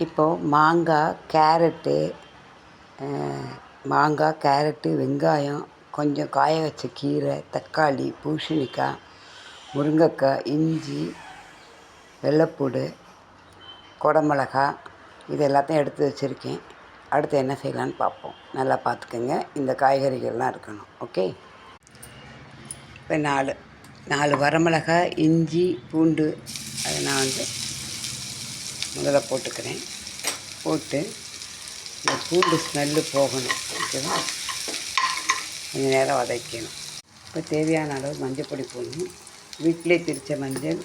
இப்போது மாங்காய், கேரட்டு, வெங்காயம், கொஞ்சம் காய வச்ச கீரை, தக்காளி, பூசணிக்காய், முருங்கைக்காய், இஞ்சி, வெள்ளைப்பூடு, குடமிளகா இது எல்லாத்தையும் எடுத்து வச்சுருக்கேன். அடுத்து என்ன செய்யலான்னு பார்ப்போம். நல்லா பார்த்துக்கோங்க. இந்த காய்கறிகள்லாம் இருக்கணும். ஓகே. இப்போ 4 வரமிளகாய், இஞ்சி, பூண்டு அதை நான் முதல்ல போட்டுக்கிறேன். போட்டு இந்த பூண்டு ஸ்மெல்லு போகணும். ஓகேவா? கொஞ்சம் நேரம் வதக்கணும். இப்போ தேவையான அளவு மஞ்சள் பொடி போடணும். வீட்டிலே திரித்த மஞ்சள்.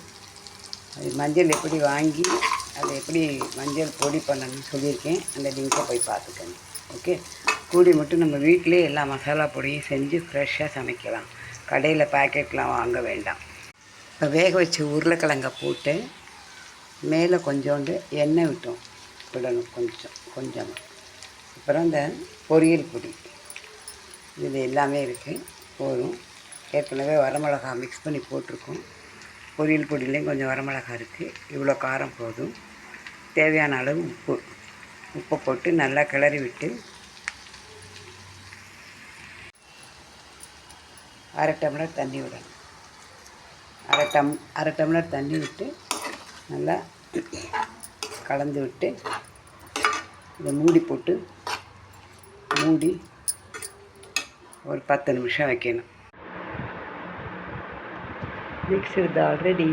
அது மஞ்சள் எப்படி வாங்கி அதை எப்படி மஞ்சள் பொடி பண்ணணும்னு சொல்லியிருக்கேன். அந்த லிங்கை போய் பார்த்துக்கணும். ஓகே. கூடி மட்டும் நம்ம வீட்டிலே எல்லா மசாலா பொடியும் செஞ்சு ஃப்ரெஷ்ஷாக சமைக்கலாம். கடையில் பேக்கெட்லாம் வாங்க வேண்டாம். இப்போ வேக வச்ச உருளைக்கிழங்கை போட்டு மேலே கொஞ்சோண்டு எண்ணெய் விடணும் கொஞ்சமாக. அப்புறம் இந்த பொரியல் பொடி இது எல்லாமே இருக்குது. போதும். ஏற்கனவே வரமிளகா மிக்ஸ் பண்ணி போட்டிருக்கோம். பொரியல் பொடியிலையும் கொஞ்சம் வரமிளகா இருக்குது. இவ்வளோ காரம் போதும். தேவையான அளவு உப்பை போட்டு நல்லா கிளறி விட்டு 1/2 டம்ளர் தண்ணி விடணும். 1/2 டம்ளர் தண்ணி விட்டு நல்லா கலந்து விட்டு இதை மூடி ஒரு 10 நிமிஷம் வைக்கணும். மிக்ஸ்டு தால் ரெடி.